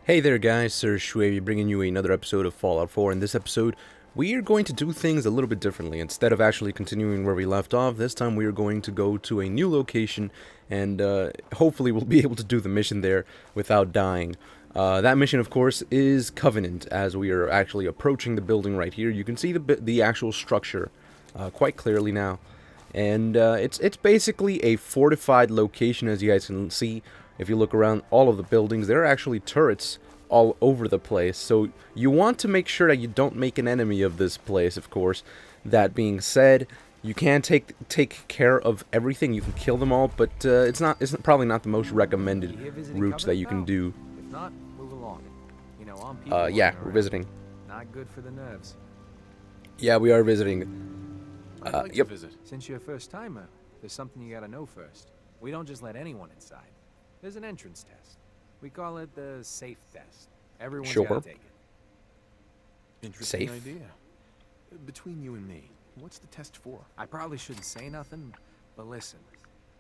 Hey there guys, Sir Shuevi bringing you another episode of Fallout 4. In this episode, we are going to do things a little bit differently. Instead of actually continuing where we left off, this time we are going to go to a new location and hopefully we'll be able to do the mission there without dying. That mission, of course, is Covenant, as we are actually approaching the building right here. You can see the actual structure quite clearly now. And it's basically a fortified location, as you guys can see. If you look around all of the buildings, there are actually turrets all over the place. So you want to make sure that you don't make an enemy of this place, of course. That being said, you can take care of everything. You can kill them all, but it's probably not the most recommended routes that you can do. If not, move along. You know, I'm people Yeah, we're visiting. Not good for the nerves. Yeah, we are visiting. I'd like Yep. to visit. Since you're a first timer, there's something you gotta know first. We don't just let anyone inside. There's an entrance test. We call it the safe test. Everyone's Sure. gotta take it. Interesting Safe. idea. Between you and me, what's the test for? I probably shouldn't say nothing, but listen.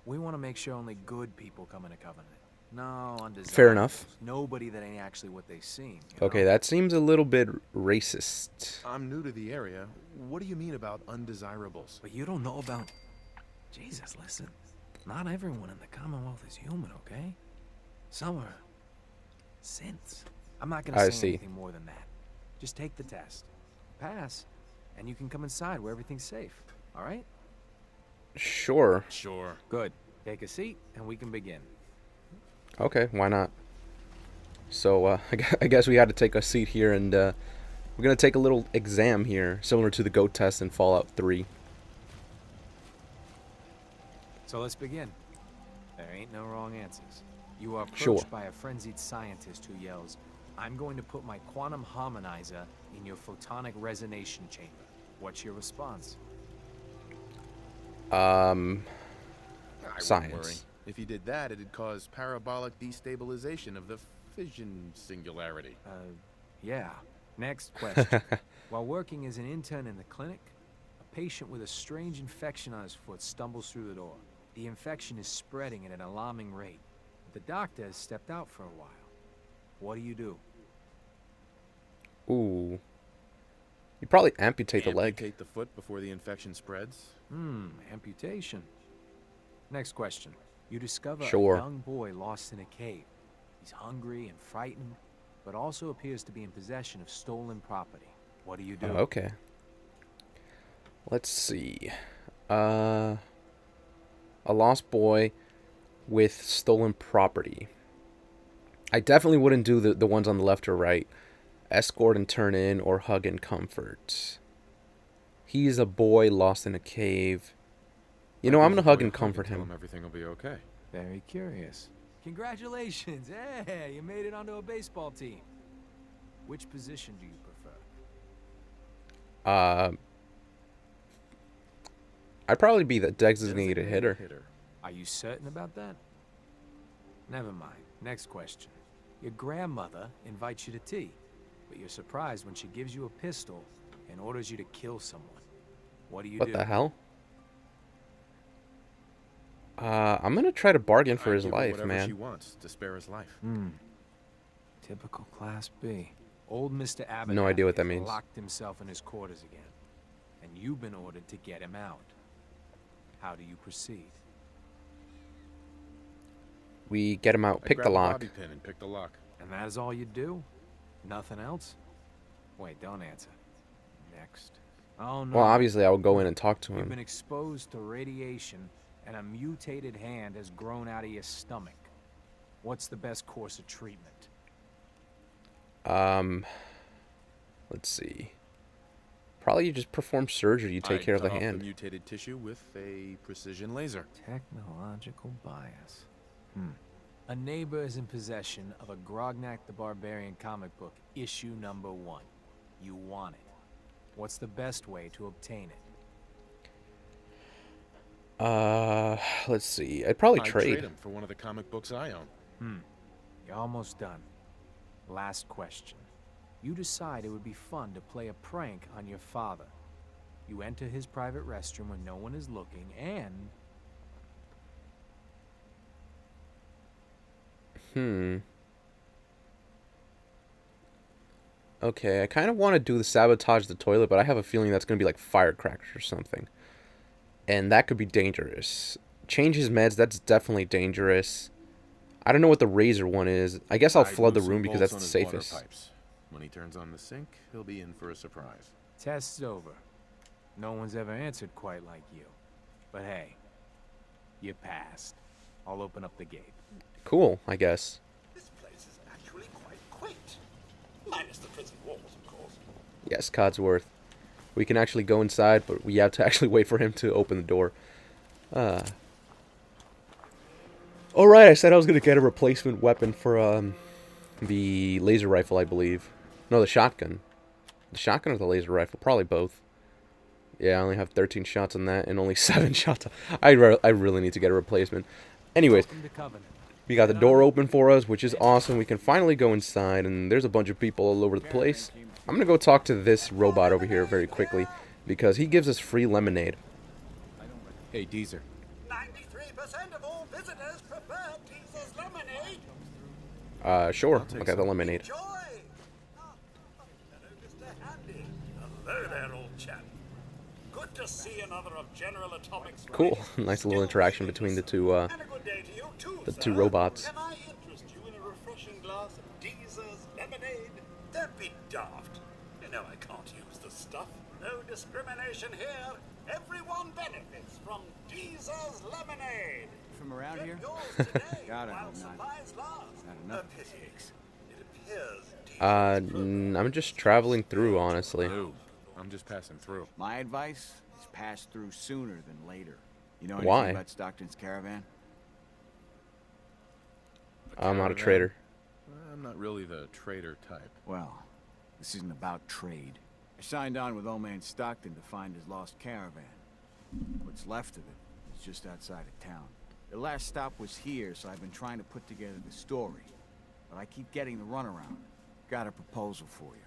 We want to make sure only good people come into Covenant. No undesirables. Fair enough. Nobody that ain't actually what they seem. You Okay, know? that seems a little bit racist. I'm new to the area. What do you mean about undesirables? But you don't know about... Jesus, listen. Not everyone in the Commonwealth is human, okay? Some are... synths. I'm not I gonna say see. anything more than that. Just take the test. Pass, and you can come inside where everything's safe. Alright? Sure. Sure. Good. Take a seat, and we can begin. Okay, why not? So, I guess we had to take a seat here, and we're going to take a little exam here, similar to the GOAT test in Fallout 3. So let's begin. There ain't no wrong answers. You are approached Sure. by a frenzied scientist who yells, "I'm going to put my quantum harmonizer in your photonic resonation chamber." What's your response? I wouldn't worry. Science. If you did that, it'd cause parabolic destabilization of the fission singularity. Yeah. Next question. While working as an intern in the clinic, a patient with a strange infection on his foot stumbles through the door. The infection is spreading at an alarming rate. The doctor has stepped out for a while. What do you do? Ooh. You probably amputate the leg. Amputate the foot before the infection spreads. Amputation. Next question. You discover Sure. a young boy lost in a cave. He's hungry and frightened, but also appears to be in possession of stolen property. What do you do? Okay. Let's see. A lost boy with stolen property. I definitely wouldn't do the ones on the left or right. Escort and turn in, or hug and comfort. He's a boy lost in a cave. You know, I'm gonna hug and comfort Tell him. everything will be okay. Very curious. Congratulations! Hey, you made it onto a baseball team. Which position do you prefer? I'd probably be the designated hitter. Are you certain about that? Never mind. Next question. Your grandmother invites you to tea, but you're surprised when she gives you a pistol and orders you to kill someone. What do you What do? the hell? I'm gonna try to bargain for I'd his give her life, whatever man. she wants to spare his life. Typical Class B. Old Mr. Abbott No idea what that means. locked himself in his quarters again, and you've been ordered to get him out. How do you proceed? We get him out, I'd pick the grab a lock. bobby pin and pick the lock. And that is all you do? Nothing else? Wait, don't answer. Next. Oh no. Well, obviously, I will go in and talk to You've him. been exposed to radiation, and a mutated hand has grown out of your stomach. What's the best course of treatment? Let's see. Probably you just perform surgery. You take I'd care of cut the off hand. The mutated tissue with a precision laser. Technological bias. A neighbor is in possession of a Grognak the Barbarian comic book, issue number 1. You want it. What's the best way to obtain it? Let's see. I'd probably I'd trade. him for one of the comic books I own. You're almost done. Last question. You decide it would be fun to play a prank on your father. You enter his private restroom when no one is looking, and Okay, I kind of want to do the sabotage the toilet, but I have a feeling that's going to be like firecrackers or something. And that could be dangerous. Change his meds, that's definitely dangerous. I don't know what the razor one is. I guess I'll I'd flood the loosen room because bolts that's on the his water safest. pipes. When he turns on the sink, he'll be in for a surprise. Test's over. No one's ever answered quite like you. But hey, you passed. I'll open up the gate. Cool, I guess. This place is actually quite quaint. Minus the prison walls, of course. Yes, Codsworth. We can actually go inside, but we have to actually wait for him to open the door. Alright, I said I was going to get a replacement weapon for the laser rifle, I believe. No, the shotgun. The shotgun or the laser rifle? Probably both. Yeah, I only have 13 shots on that and only 7 shots. I really need to get a replacement. Anyways, Welcome to Covenant. we got the door open for us, which is awesome. We can finally go inside, and there's a bunch of people all over the place. I'm going to go talk to this robot over here very quickly, because he gives us free lemonade. Hey, Deezer. 93% of all visitors prefer Teaser's lemonade. Sure, take I'll get the some. lemonade. Enjoy. Hello, Mr. Handy. Hello there, old chap. Good to see another of General Atomic's Cool. rays. Nice little Still interaction breathing, between the sir. two, And a good day to you too, the sir. two robots. Can I interest you in a refreshing glass of Teaser's lemonade? Don't be daft. You know I can't use the stuff. No discrimination here. Everyone benefits from Teaser's lemonade. From around Get here? yours today God, I while hope not. supplies last. Not enough. Pity. It appears Teaser's I'm just traveling through, honestly. No, I'm just passing through. My advice is pass through sooner than later. You know anything Why? about Stockton's Caravan? I'm not a Caravan? trader. I'm not really the trader type. Well, this isn't about trade. I signed on with old man Stockton to find his lost caravan. What's left of it is just outside of town. The last stop was here, so I've been trying to put together the story. But I keep getting the runaround. Got a proposal for you.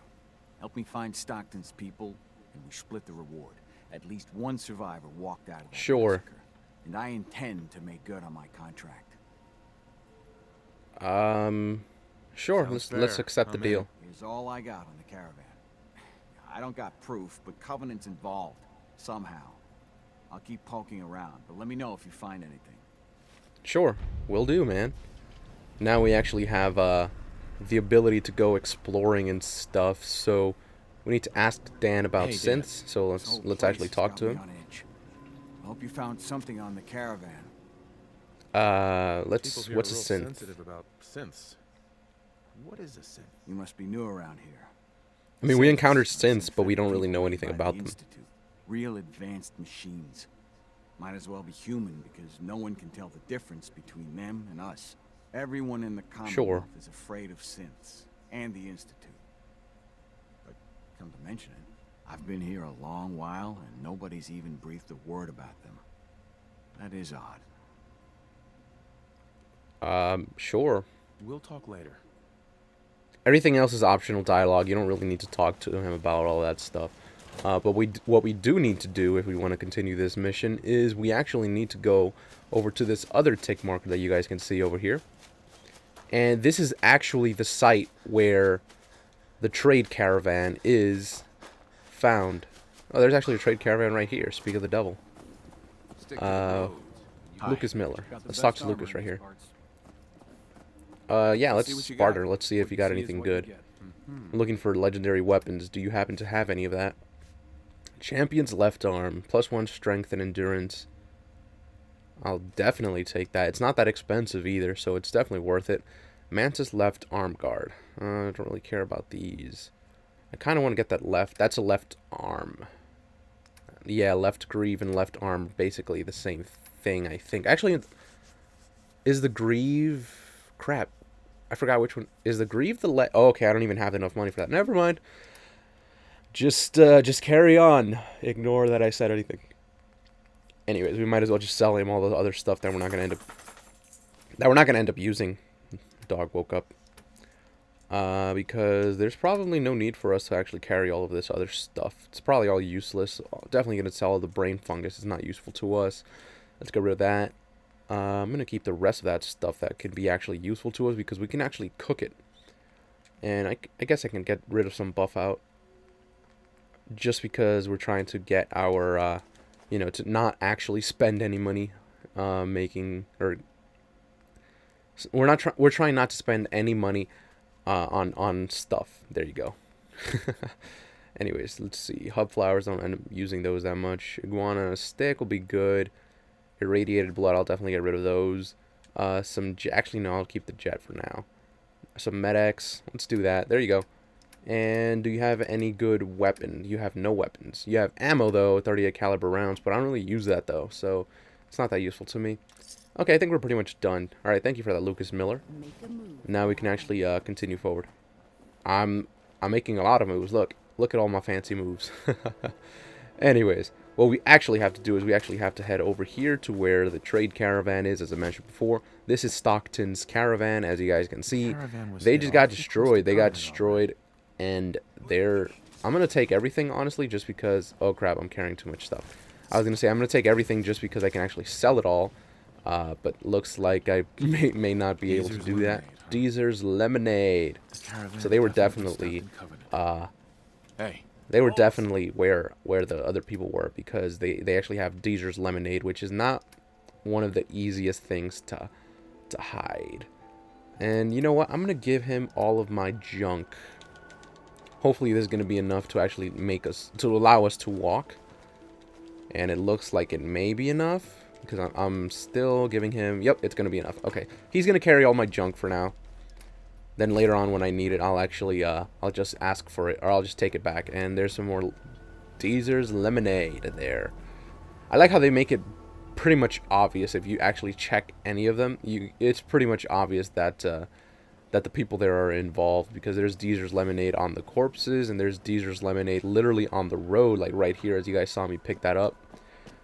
Help me find Stockton's people, and we split the reward. At least one survivor walked out of that Sure. massacre. And I intend to make good on my contract. Sure, Sounds let's fair. accept the I'm in. deal. Here's all I got on the Caravan. I don't got proof, but Covenant's involved. Somehow. I'll keep poking around, but let me know if you find anything. Sure, will do, man. Now we actually have the ability to go exploring and stuff, so we need to ask Dan about Hey, Dan. synths. So This whole let's place actually has talk got to me him. on edge. I hope you found something on the Caravan. People Let's here what's are a real synth? sensitive about synths. What is a synth? You must be new around here. I mean, we Synths encountered are synths, but we synthetic don't really people know made anything by the about them. Institute. Real advanced machines. Might as well be human because no one can tell the difference between them and us. Everyone in the Commonwealth is afraid of synths and the Institute. But come to mention it, I've been here a long while and nobody's even breathed a word about them. That is odd. Sure. We'll talk later. Everything else is optional dialogue. You don't really need to talk to him about all that stuff. But what we do need to do if we want to continue this mission is we actually need to go over to this other tick marker that you guys can see over here. And this is actually the site where the trade caravan is found. Oh, there's actually a trade caravan right here. Speak of the devil. Stick to the roads. Hi. Lucas Miller. Got the Let's talk best to Lucas armor right in here. these parts. Yeah, See let's what you barter. got. Let's see if What you got see is anything what you good. get. I'm looking for legendary weapons. Do you happen to have any of that? Champion's left arm, +1 strength and endurance. I'll definitely take that. It's not that expensive either, so it's definitely worth it. Mantis left arm guard. I don't really care about these. I kind of want to get that left. That's a left arm. Yeah, left greave and left arm, basically the same thing, I think. Actually, is the greave... Crap. I forgot which one. Is the greave the left... Oh, okay, I don't even have enough money for that. Never mind. Just carry on. Ignore that I said anything. Anyways, we might as well just sell him all the other stuff that we're not gonna end up using. Dog woke up. Because there's probably no need for us to actually carry all of this other stuff. It's probably all useless. Definitely gonna sell the brain fungus. It's not useful to us. Let's get rid of that. I'm gonna keep the rest of that stuff that can be actually useful to us because we can actually cook it. And I guess I can get rid of some buff out. Just because we're trying to get our, you know, to not actually spend any money making, or we're trying not to spend any money on stuff. There you go. Anyways, let's see. Hub flowers, don't end up using those that much. Iguana stick will be good. Irradiated blood, I'll definitely get rid of those. Actually no, I'll keep the jet for now. Some Med-X, let's do that. There you go. And do you have any good weapon? You have no weapons. You have ammo though, 38 caliber rounds, but I don't really use that though, so it's not that useful to me. Okay, I think we're pretty much done. Alright, thank you for that, Lucas Miller. Now we can actually continue forward. I'm making a lot of moves. Look at all my fancy moves. Anyways, what we actually have to do is we actually have to head over here to where the trade caravan is, as I mentioned before. This is Stockton's caravan, as you guys can see. They just got destroyed. They got destroyed, and I'm going to take everything, honestly, just because... Oh, crap, I'm carrying too much stuff. I was going to say, I'm going to take everything just because I can actually sell it all, but looks like I may not be able to do that. Deezer's Lemonade. So they were definitely... They were definitely where the other people were, because they actually have Deezer's Lemonade, which is not one of the easiest things to hide. And you know what? I'm going to give him all of my junk. Hopefully this is going to be enough to actually allow us to walk. And it looks like it may be enough, because I'm still giving him... Yep, it's going to be enough. Okay, he's going to carry all my junk for now. Then later on when I need it, I'll actually, I'll just ask for it, or I'll just take it back. And there's some more Deezer's Lemonade there. I like how they make it pretty much obvious. If you actually check any of them, it's pretty much obvious that that the people there are involved, because there's Deezer's Lemonade on the corpses, and there's Deezer's Lemonade literally on the road, like right here, as you guys saw me pick that up.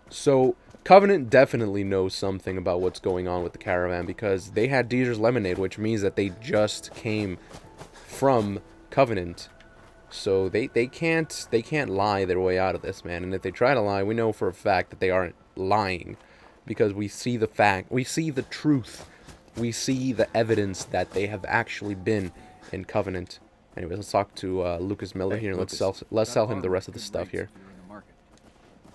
So Covenant definitely knows something about what's going on with the caravan, because they had Deezer's Lemonade, which means that they just came from Covenant. So they can't lie their way out of this, man. And if they try to lie, we know for a fact that they aren't lying, because we see the fact, we see the truth, we see the evidence that they have actually been in Covenant. Anyways, let's talk to Lucas Miller here, and let's sell him the rest of the stuff here.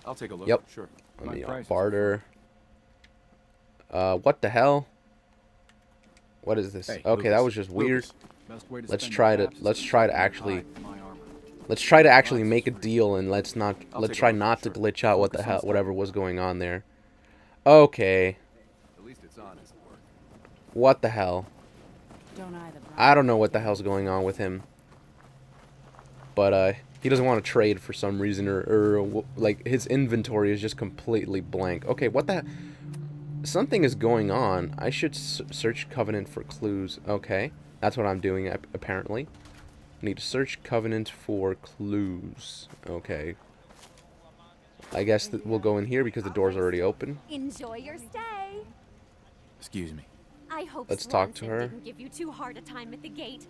I'll take a look. Yep. Sure. Let me barter. What the hell? What is this? Hey, Okay, Lucas. that was just weird. Lucas. Let's try to actually make a deal, and let's try not to glitch out what the hell, whatever was going on there. Okay. At least it's honest work. What the hell? I don't know what the hell's going on with him. But he doesn't want to trade for some reason, or like his inventory is just completely blank. Okay, what the... Something is going on. I should search Covenant for clues. Okay, that's what I'm doing apparently. I need to search Covenant for clues. Okay. I guess that we'll go in here because the door's already open. Enjoy your stay. Excuse me. I hope Let's talk to her. Didn't give you too hard a time at the gate.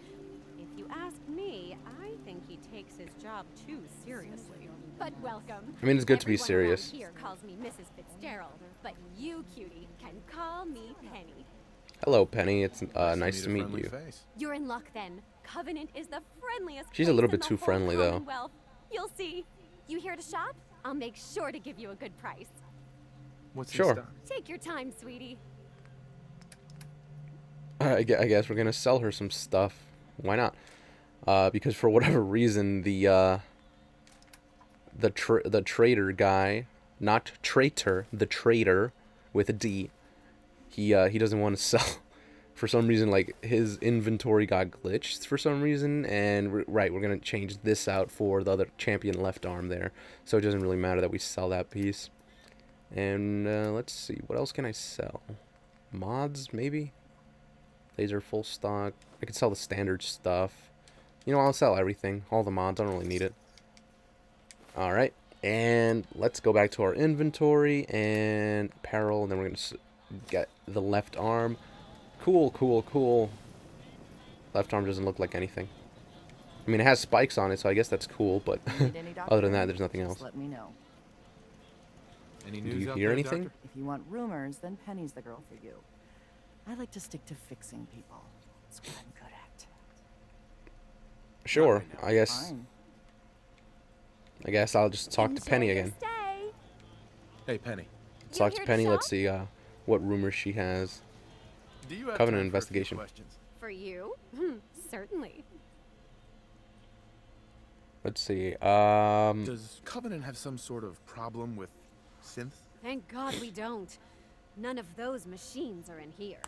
If you ask me, I think he takes his job too seriously. But welcome. I mean, it's good to be Everyone serious. around here calls me Mrs. Fitzgerald, but you, cutie, can call me Penny. Hello, Penny. It's nice to meet you. Face. You're in luck then. Covenant is the friendliest. She's a place little in bit the too whole friendly, though. Commonwealth. You'll see. You here to shop? I'll make sure to give you a good price. What's Sure. in stock? Take your time, sweetie. I guess we're gonna sell her some stuff. Why not? Because for whatever reason, the trader guy, not traitor, the trader with a D, he doesn't want to sell. For some reason, like, his inventory got glitched for some reason, and we're gonna change this out for the other champion left arm there, so it doesn't really matter that we sell that piece. And let's see, what else can I sell? Mods, maybe? Laser full stock. I could sell the standard stuff. You know, I'll sell everything, all the mods. I don't really need it. All right, and let's go back to our inventory and apparel, and then we're gonna get the left arm. Cool, cool, cool. Left arm doesn't look like anything. I mean, it has spikes on it, so I guess that's cool, but other than that, there's nothing else. Just let me know. Any Do news you out hear there, anything? Doctor? If you want rumors, then Penny's the girl for you. I like to stick to fixing people. That's what I'm good at. Sure. Not right now. I guess. Fine. I guess I'll just talk to Penny Enjoy your again. stay. Hey, Penny. Let's talk You to here to Penny. Let's shop? see what rumors she has. Do you have Covenant time for a few investigation. questions? For you? Certainly. Let's see. Does Covenant have some sort of problem with synths? Thank God we don't. None of those machines are in here.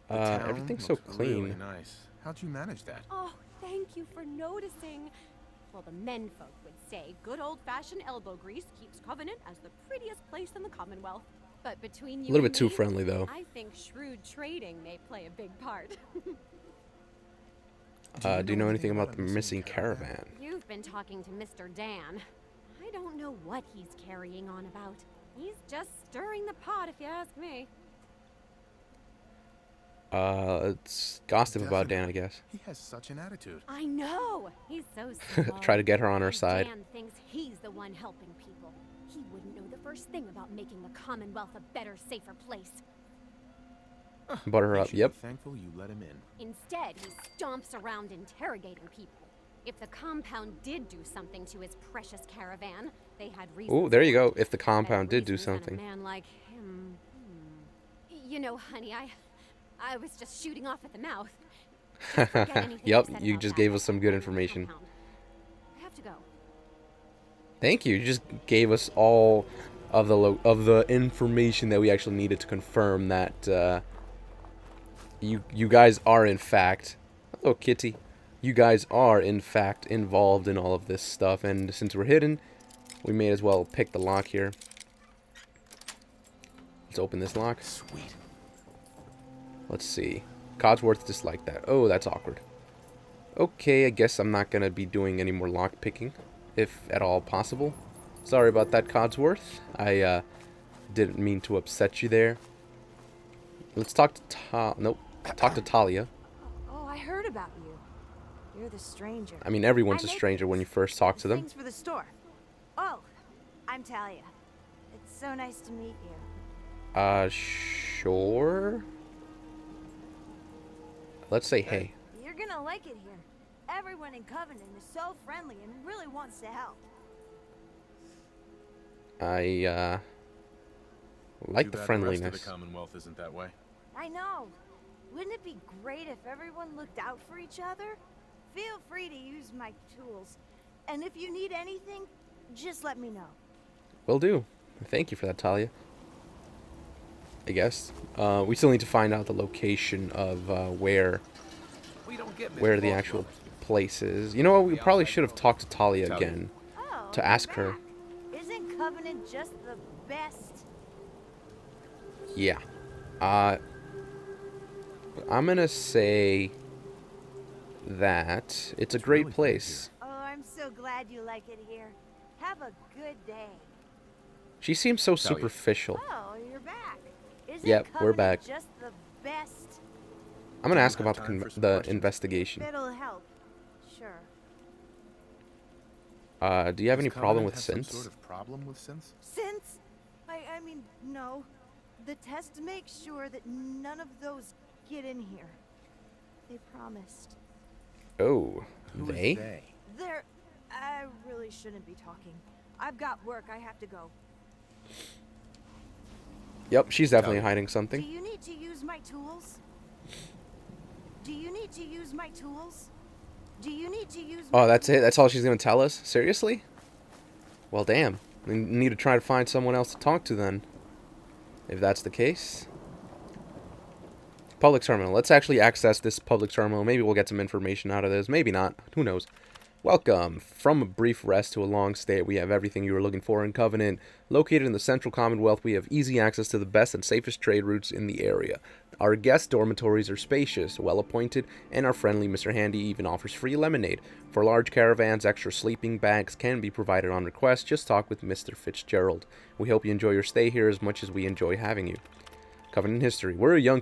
The town Everything's so looks really clean. nice. How'd you manage that? Oh, thank you for noticing. Well, the menfolk would say good old-fashioned elbow grease keeps Covenant as the prettiest place in the Commonwealth. But between you A little and bit too me, friendly, though. I think shrewd trading may play a big part. Do you know anything about the missing caravan? You've been talking to Mr. Dan. I don't know what he's carrying on about. He's just stirring the pot, if you ask me. Let's gossip about Dan, I guess. He has such an attitude. I know. He's so small. Try to get her on our And side. Dan thinks he's the one helping people. He wouldn't know the first thing about making the Commonwealth a better, safer place. Butter her You up. should Yep. be thankful you let him in. Instead, he stomps around interrogating people. If the compound did do something to his precious caravan, they had reason. Oh, there you go. If the Better compound did do reasons than something. A man like him. You know, honey, I was just shooting off at the mouth. Forget anything I Yep, said you about just that. gave us some good I'm information. compound. I have to go. Thank you. You just gave us all of the information that we actually needed to confirm that you guys are in fact. Hello, Kitty. You guys are in fact involved in all of this stuff, and since we're hidden, we may as well pick the lock here. Let's open this lock. Sweet. Let's see. Codsworth disliked that. Oh, that's awkward. Okay, I guess I'm not gonna be doing any more lock picking, if at all possible. Sorry about that, Codsworth. I didn't mean to upset you there. Let's talk to talk to Talia. Oh, I heard about you. You're the stranger. I mean, everyone's I a make stranger when you first talk to them. Things for the store. Oh, I'm Talia. It's so nice to meet you. Sure. Let's say hey. You're gonna like it here. Everyone in Covenant is so friendly and really wants to help. I like Too the bad friendliness. The rest of the Commonwealth isn't that way. I know. Wouldn't it be great if everyone looked out for each other? Feel free to use my tools. And if you need anything, just let me know. Will do. Thank you for that, Talia. I guess. We still need to find out the location of where We don't get many the boss actual lovers. place is. You know what? We probably should have talked to Talia again. Oh, To you're ask her. back. Isn't Covenant just the best? Yeah. I'm gonna say that it's a great really great place. Oh, I'm so glad you like it here. Have a good day. She seems so Talia. superficial. Oh, you're back. Isn't Yep, we're Covenant back. just the best? I'm gonna Do you ask have about time for some the questions? investigation. It'll help. Sure. Do you have Does any problem Covenant with have some synths? sort of problem with synths? Since I mean, no. The test makes sure that none of those get in here. They promised. Oh, Who is they? They're I really shouldn't be talking. I've got work. I have to go. Yep, she's definitely Talia. hiding Do something. you need to use my tools? Do you need to use my tools? Do you need to use Oh, that's it? That's all she's gonna tell us? Seriously? Well, damn. We need to try to find someone else to talk to then. If that's the case. Public terminal. Let's actually access this public terminal. Maybe we'll get some information out of this. Maybe not. Who knows? Welcome. From a brief rest to a long stay, we have everything you were looking for in Covenant. Located in the Central Commonwealth, we have easy access to the best and safest trade routes in the area. Our guest dormitories are spacious, well-appointed, and our friendly Mr. Handy even offers free lemonade. For large caravans, extra sleeping bags can be provided on request. Just talk with Mr. Fitzgerald. We hope you enjoy your stay here as much as we enjoy having you. Covenant history. We're a young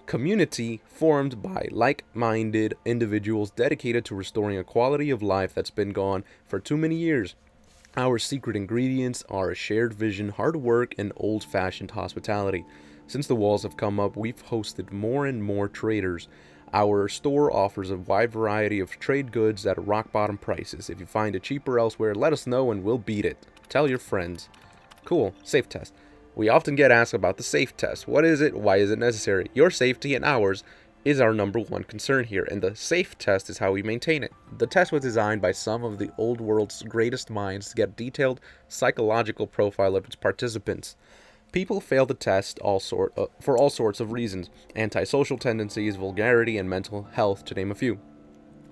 community formed by like-minded individuals dedicated to restoring a quality of life that's been gone for too many years. Our secret ingredients are a shared vision, hard work, and old-fashioned hospitality. Since the walls have come up, we've hosted more and more traders. Our store offers a wide variety of trade goods at rock bottom prices. If you find it cheaper elsewhere, let us know and we'll beat it. Tell your friends. Cool. Safe test. We often get asked about the safe test. What is it? Why is it necessary? Your safety and ours is our #1 concern here, and the safe test is how we maintain it. The test was designed by some of the old world's greatest minds to get a detailed psychological profile of its participants. People fail the test for all sorts of reasons: antisocial tendencies, vulgarity, and mental health, to name a few.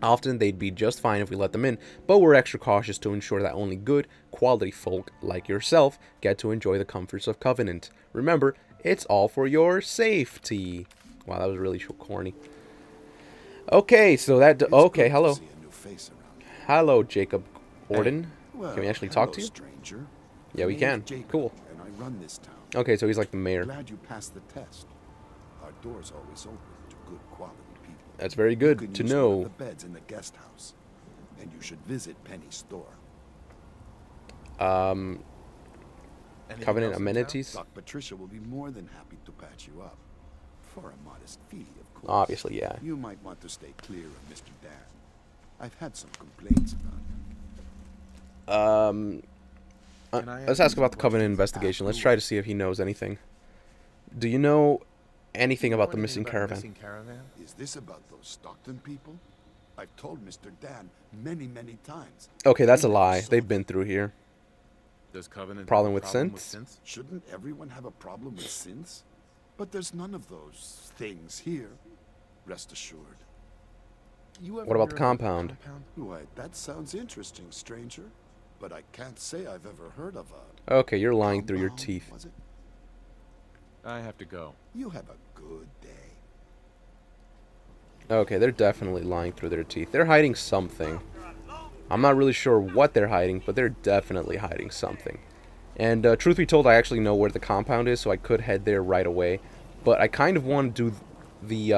Often they'd be just fine if we let them in, but we're extra cautious to ensure that only good, quality folk like yourself get to enjoy the comforts of Covenant. Remember, it's all for your safety. Wow, that was really corny. Okay, so that... okay, hello. Hello, Jacob Borden. Well, can we actually talk to you? Stranger. Yeah, we can. Jacob, Cool. And I run this town. Okay, so he's like the mayor. Glad you passed the test. Our door's always open to good quality people. That's very You good can to use one of know. the beds in the guest house, and you should visit Penny's store. Covenant amenities? Doc Patricia will be more than happy to patch you up. For a modest fee, of course. Obviously, yeah. You might want to stay clear of Mr. Dan. I've had some complaints about him. Let's ask about the Covenant investigation. Let's try to see if he knows anything. Do you know anything about the missing caravan? Is this about those Stockton people? I've told Mr. Dan many times. Okay, that's a He never lie. saw They've them. been through here. Does Covenant Problem have with a synths? Shouldn't everyone have a problem with synths? But there's none of those things here. Rest assured. What about the compound? Why, that sounds interesting, stranger. But I can't say I've ever heard of a... Okay, you're lying through your compound, teeth. was it? I have to go. You have a good day. Okay, they're definitely lying through their teeth. They're hiding something. I'm not really sure what they're hiding, but they're definitely hiding something. And truth be told, I actually know where the compound is, so I could head there right away. But I kind of want to do the...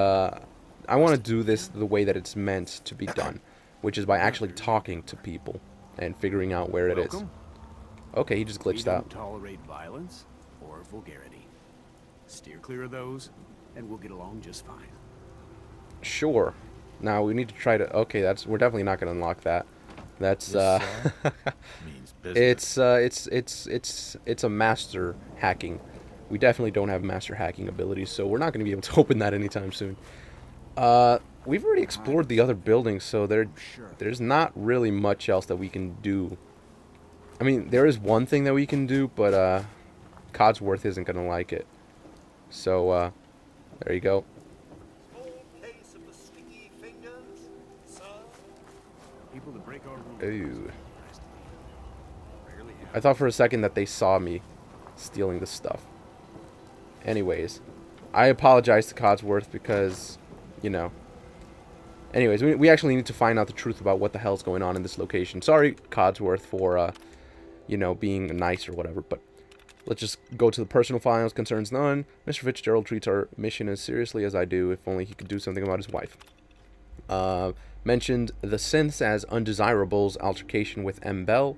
I want to do this the way that it's meant to be done, which is by actually talking to people and figuring out where it is. Welcome. Okay, he just We glitched don't out. tolerate violence or vulgarity. Steer clear of those, and we'll get along just fine. Sure. Now we need to try to... Okay, we're definitely not going to unlock that. That's Means business. it's a master hacking. We definitely don't have master hacking abilities, so we're not going to be able to open that anytime soon. We've already explored the other buildings, so there's not really much else that we can do. I mean, there is one thing that we can do, but Codsworth isn't going to like it. So there you go. Small case of the sticky fingers, sir. People that break our rules. Ooh. Rarely have. I thought for a second that they saw me stealing the stuff. Anyways, I apologize to Codsworth because, you know. Anyways, we actually need to find out the truth about what the hell's going on in this location. Sorry, Codsworth, for, you know, being nice or whatever, but let's just go to the personal files. Concerns none. Mr. Fitzgerald treats our mission as seriously as I do. If only he could do something about his wife. Mentioned the synths as undesirables, altercation with M. Bell.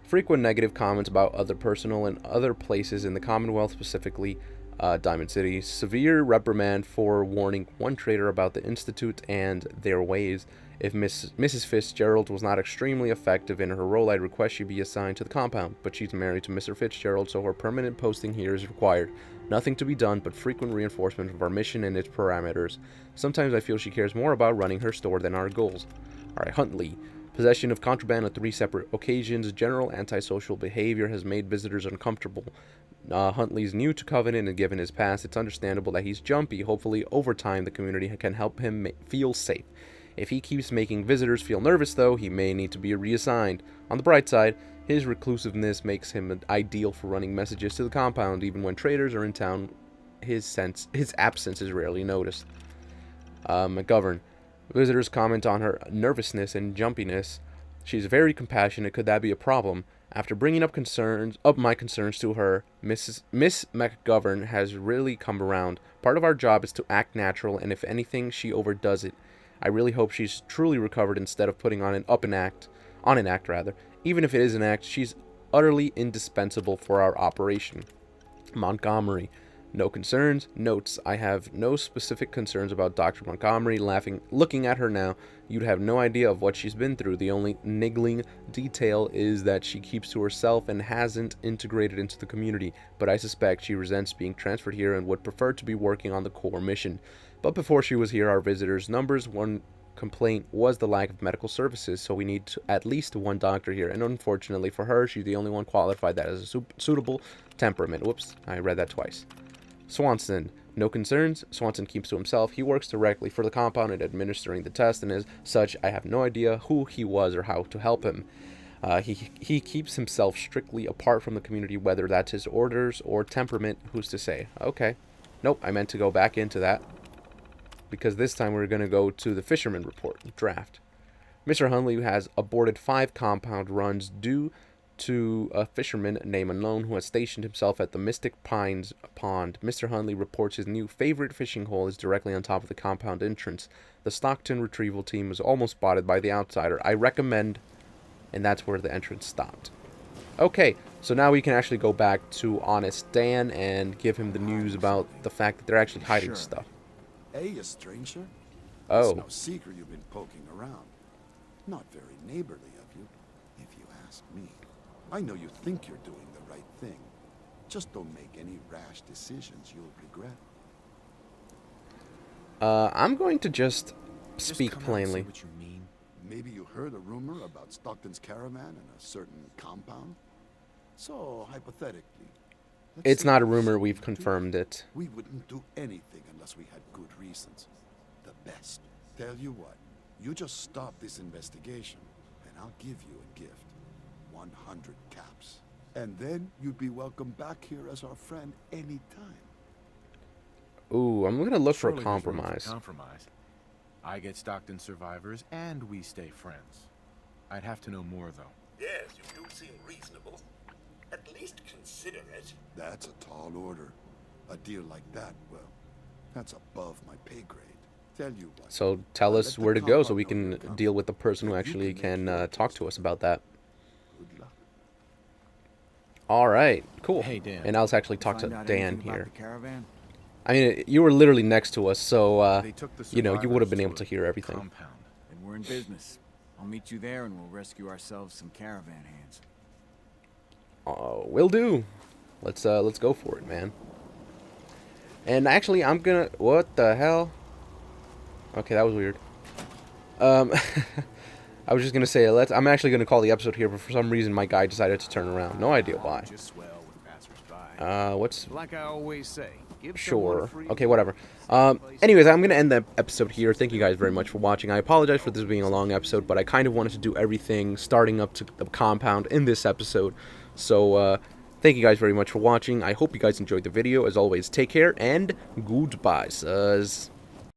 Frequent negative comments about other personal and other places in the Commonwealth, specifically Diamond City. Severe reprimand for warning one trader about the Institute and their ways. If Mrs. Fitzgerald was not extremely effective in her role, I'd request she be assigned to the compound. But she's married to Mr. Fitzgerald, so her permanent posting here is required. Nothing to be done but frequent reinforcement of our mission and its parameters. Sometimes I feel she cares more about running her store than our goals. Alright, Huntley. Possession of contraband on 3 separate occasions. General antisocial behavior has made visitors uncomfortable. Huntley's new to Covenant, and given his past, it's understandable that he's jumpy. Hopefully, over time, the community can help him feel safe. If he keeps making visitors feel nervous, though, he may need to be reassigned. On the bright side, his reclusiveness makes him ideal for running messages to the compound. Even when traders are in town, his absence is rarely noticed. McGovern. Visitors comment on her nervousness and jumpiness. She's very compassionate. Could that be a problem? After bringing up my concerns to her, Miss McGovern has really come around. Part of our job is to act natural, and if anything, she overdoes it. I really hope she's truly recovered instead of putting on an act. Even if it is an act, she's utterly indispensable for our operation. Montgomery. No concerns. Notes. I have no specific concerns about Dr. Montgomery. Looking at her now, you'd have no idea of what she's been through. The only niggling detail is that she keeps to herself and hasn't integrated into the community, but I suspect she resents being transferred here and would prefer to be working on the core mission. But before she was here, our visitors' numbers, one complaint was the lack of medical services, so we need at least one doctor here, and unfortunately for her, she's the only one qualified that has a suitable temperament. Whoops, I read that twice. Swanson. No concerns. Swanson keeps to himself. He works directly for the compound in administering the test, and as such, I have no idea who he was or how to help him. He keeps himself strictly apart from the community, whether that's his orders or temperament, who's to say. Okay. Nope, I meant to go back into that, because this time we're going to go to the fisherman report, draft. Mr. Hunley has aborted 5 compound runs due to a fisherman, name unknown, who has stationed himself at the Mystic Pines Pond. Mr. Hunley reports his new favorite fishing hole is directly on top of the compound entrance. The Stockton retrieval team was almost spotted by the outsider. I recommend, and that's where the entrance stopped. Okay, so now we can actually go back to Honest Dan and give him the news about the fact that they're actually hiding stuff. Hey, a stranger? Oh. It's no secret you've been poking around. Not very neighborly of you, if you ask me. I know you think you're doing the right thing. Just don't make any rash decisions you'll regret. I'm going to just speak come out and plainly. say what you mean. Maybe you heard a rumor about Stockton's Caravan and a certain compound? So, hypothetically, let's It's say not a there's rumor, something we've to it. confirmed it. We wouldn't do anything unless we had good reasons. The best. Tell you what, you just stop this investigation, and I'll give you a gift. 100 caps. And then you'd be welcome back here as our friend anytime. Ooh, I'm going to look for a Surely there's room for compromise. compromise. I get Stockton survivors, and we stay friends. I'd have to know more, though. Yes, you do seem reasonable. At least consider it. That's a tall order. A deal like that, well, that's above my pay grade. Tell you what. So tell I'll us let the where to go so compound we know can you're coming. deal with the person who But you actually can make can your talk to us about that. Good luck. All right, cool. Hey, Dan. And I'll actually talk to Find out Dan anything about here. the Caravan? I mean, you were literally next to us, so, They took the you know, you would have been able survivors to hear a everything. Compound. Then we're in business. I'll meet you there and we'll rescue ourselves some Caravan hands. Will do. Let's go for it, man. And actually, I'm gonna... What the hell? Okay, that was weird. I was just gonna say, I'm actually gonna call the episode here, but for some reason my guy decided to turn around. No idea why. Just swell with passersby. What's... Like I always say, give Sure. someone free Okay, whatever. Anyways, I'm going to end the episode here. Thank you guys very much for watching. I apologize for this being a long episode, but I kind of wanted to do everything starting up to the compound in this episode. So, thank you guys very much for watching. I hope you guys enjoyed the video. As always, take care and goodbye, sirs.